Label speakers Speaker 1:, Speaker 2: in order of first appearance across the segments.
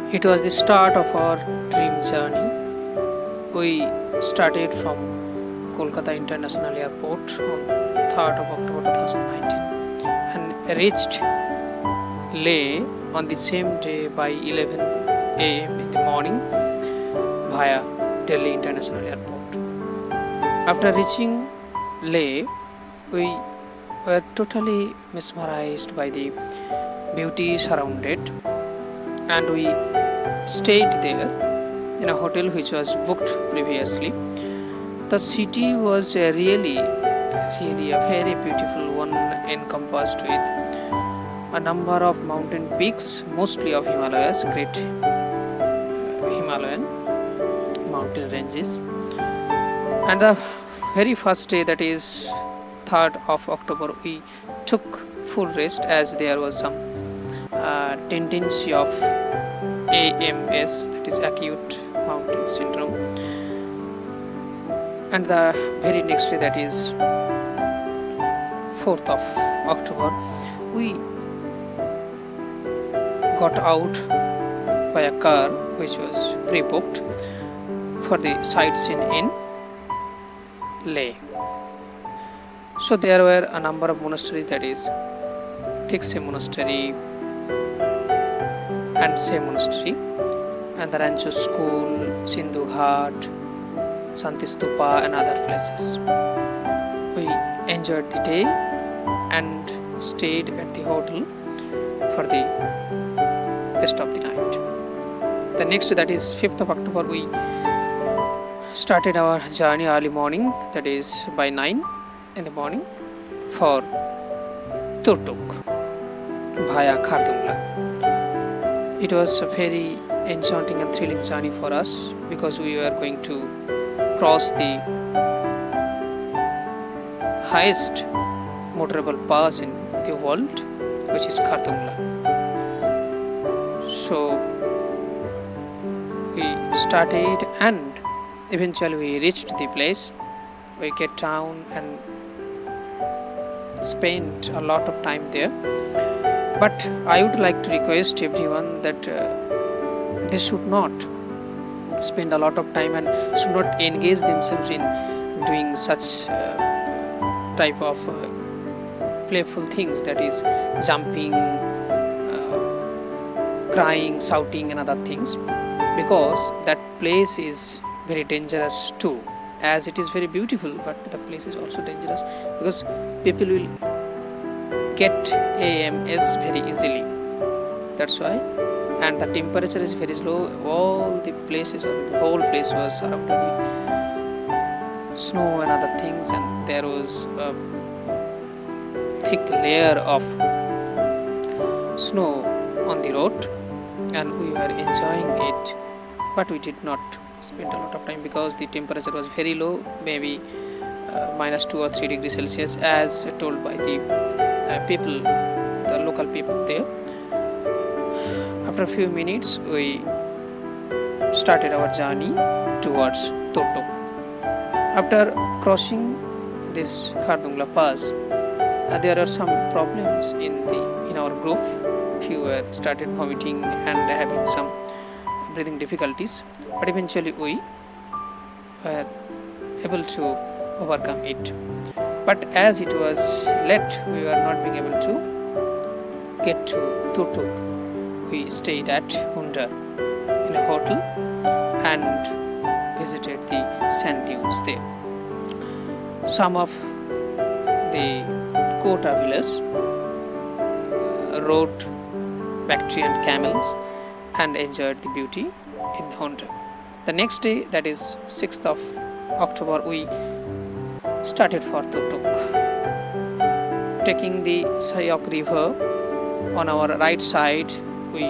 Speaker 1: It was the start of our dream journey. We started from Kolkata International Airport on 3rd of October 2019 and reached Leh on the same day by 11 a.m. in the morning via Delhi International Airport. After reaching Leh, we were totally mesmerized by the beauty surrounded, and we stayed there in a hotel which was booked previously. The city was really a very beautiful one, encompassed with a number of mountain peaks, mostly of Himalayas, great Himalayan mountain ranges. And the very first day, that is 3rd of October, we took full rest as there was some tendency of AMS, that is acute mountain syndrome. And the very next day, that is 4th of October, we got out by a car which was pre-booked for the sightseeing in Leh. So there were a number of monasteries, that is Tikse Monastery and Se Monastery, and the Rancho School, Sindhu Ghat, Santi Stupa, and other places. We enjoyed the day and stayed at the hotel for the rest of the night. The next, that is 5th of October, we started our journey early morning, that is by 9 in the morning, for Turtuk via Khardungla. It was a very enchanting and thrilling journey for us because we were going to cross the highest motorable pass in the world, which is Khardungla. So we started and eventually we reached the place. We get down and spent a lot of time there. But I would like to request everyone that they should not spend a lot of time and should not engage themselves in doing such type of playful things, that is jumping, crying, shouting, and other things, because that place is very dangerous too. As it is very beautiful, but the place is also dangerous because people will get AMS very easily. That's why. And the temperature is very low. All the places, or the whole place, was surrounded with snow and other things, and there was a thick layer of snow on the road, and we were enjoying it, but we did not spend a lot of time because the temperature was very low, maybe -2 or 3 degrees Celsius, as told by the people, the local people there. After a few minutes, we started our journey towards Turtuk. After crossing this Khardungla pass, there are some problems in our group. Few started vomiting and having some breathing difficulties, but eventually we were able to overcome it. But as it was late, we were not being able to get to Turtuk. We stayed at Hunda in a hotel and visited the sand dunes there. Some of the Kota villagers rode Bactrian camels and enjoyed the beauty in Hunda. The next day, that is 6th of October, we started for Turtuk, taking the Sayok river on our right side. We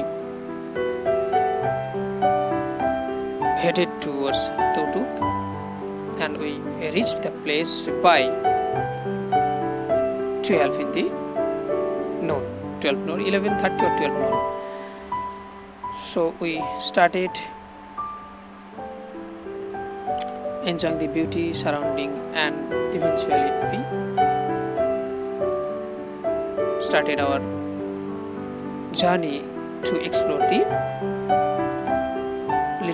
Speaker 1: headed towards Turtuk and we reached the place by 12 in the noon, 12 noon, 11:30 or 12 noon. So we started enjoying the beauty surrounding, and eventually we started our journey to explore the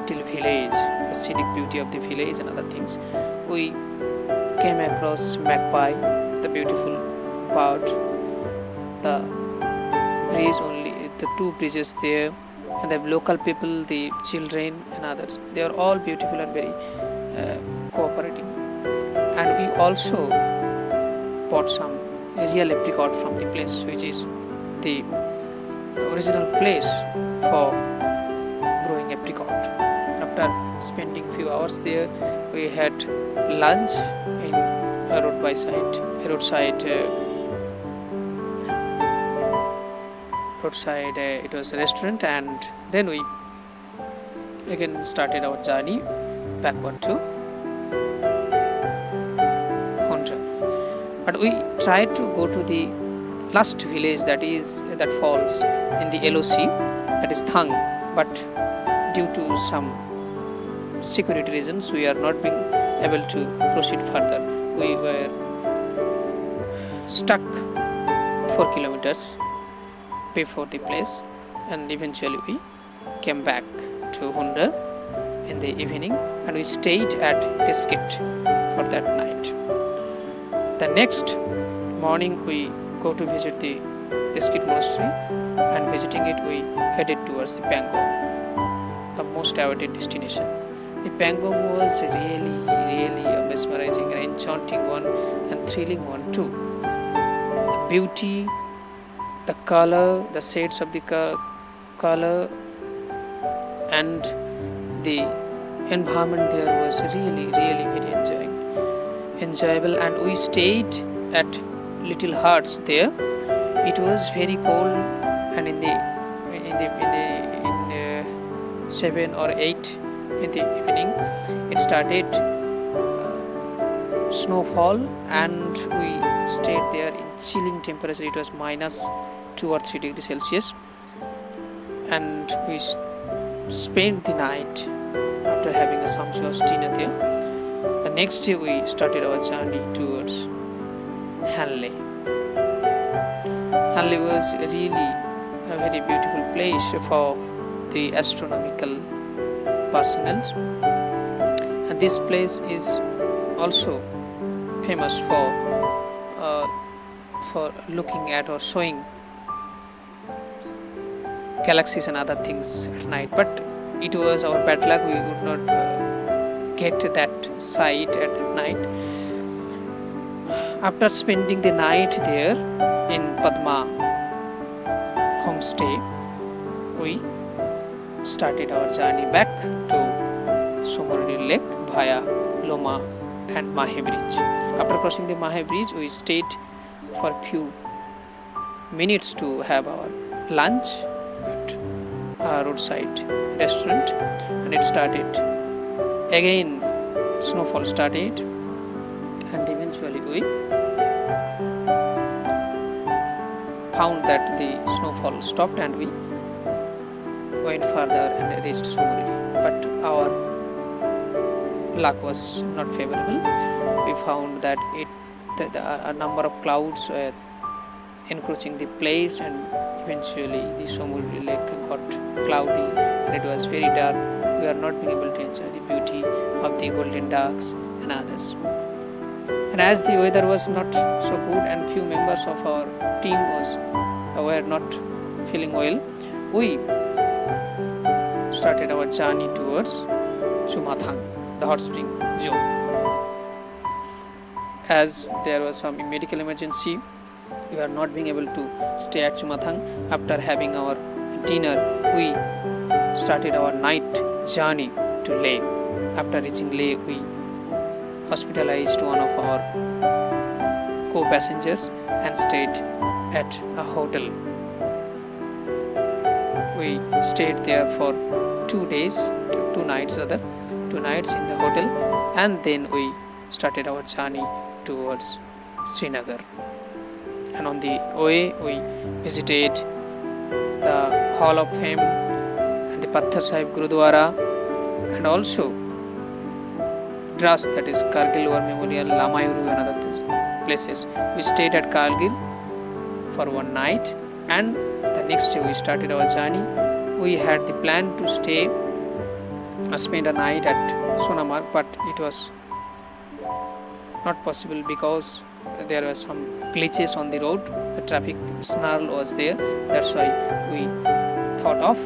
Speaker 1: little village, the scenic beauty of the village and other things. We came across magpie, the beautiful bird, the bridge only, the two bridges there, and the local people, the children and others. They are all beautiful and very cooperating. And we also bought some real apricot from the place, which is the original place for growing apricot. After spending few hours there, we had lunch in a roadside it was a restaurant, and then we again started our journey backward to Hondra. But we tried to go to the last village that falls in the LOC, that is Thang, but due to some security reasons we are not being able to proceed further. We were stuck 4 kilometers before the place, and eventually we came back to Hundar in the evening, and we stayed at Diskit for that night. The next morning we go to visit the Diskit monastery, and visiting it we headed towards the Pangong, the most awaited destination. The Pangong was really a mesmerizing and enchanting one, and thrilling one too. The beauty, the color, the shades of the color, and the environment there was really very enjoyable. And we stayed at little huts there. It was very cold, and in 7 or 8 in the evening it started snowfall, and we stayed there in chilling temperature. It was -2 or 3 degrees Celsius, and we spent the night after having a sumptuous dinner there. The next day we started our journey towards Hanle. Hanle was really a very beautiful place for the astronomical personnel, and this place is also famous for looking at or showing galaxies and other things at night. But it was our bad luck, we would not get that sight at that night. After spending the night there in Padma homestay, we started our journey back to Somorudi Lake via Loma and Mahe Bridge. After crossing the Mahe Bridge, we stayed for a few minutes to have our lunch at a roadside restaurant, and it started again. Snowfall started, and eventually we found that the snowfall stopped, and we went further and reached Somorudi. But our luck was not favorable. We found that a number of clouds were encroaching the place, and eventually the Somorudi lake got cloudy, and it was very dark. We are not being able to enjoy the beauty of the golden ducks and others. And as the weather was not so good, and few members of our team were not feeling well, we started our journey towards Chumathang, the hot spring zone. As there was some medical emergency, we are not being able to stay at Chumathang. After having our dinner, we started our night journey to Leh. After reaching Leh, we hospitalized one of our co-passengers and stayed at a hotel. We stayed there for 2 nights in the hotel, and then we started our journey towards Srinagar. And on the way we visited the Hall of Fame and the Patthar Sahib Gurudwara, and also Dras, that is Kargil War Memorial, Lamayuru and other places. We stayed at Kargil for 1 night, and the next day we started our journey. We had the plan to stay spend a night at Sonamarg, but it was not possible because there were some glitches on the road. The traffic snarl was there. That's why we thought of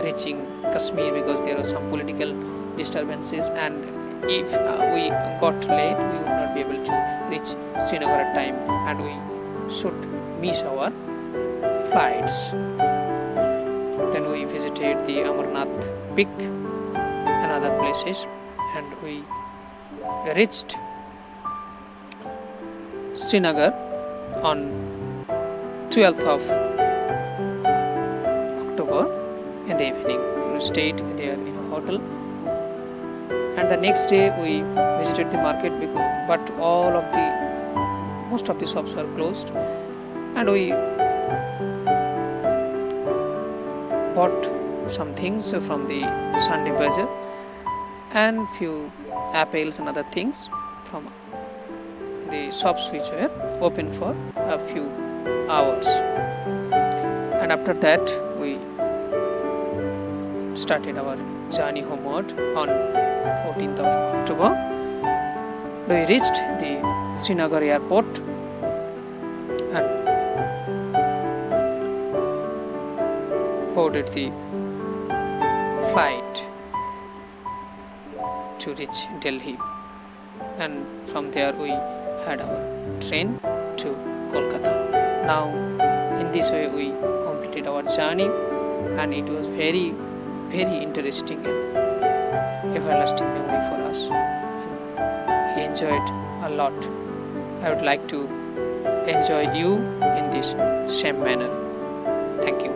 Speaker 1: reaching Kashmir, because there were some political disturbances, and if we got late, we would not be able to reach Srinagar at time, and we should miss our flights. Then we visited the Amarnath peak and other places, and we reached Srinagar on 12th of October in the evening. We stayed there in a hotel, and the next day we visited the market, but most of the shops were closed, and we bought some things from the Sunday bazaar and few apples and other things from the shops which were open for a few hours. And after that we started our journey homeward on 14th of October. We reached the Srinagar airport and boarded the flight to reach Delhi, and from there we had our train to Kolkata. Now in this way we completed our journey, and it was very interesting and everlasting memory for us, and we enjoyed a lot. I would like to enjoy you in this same manner. Thank you.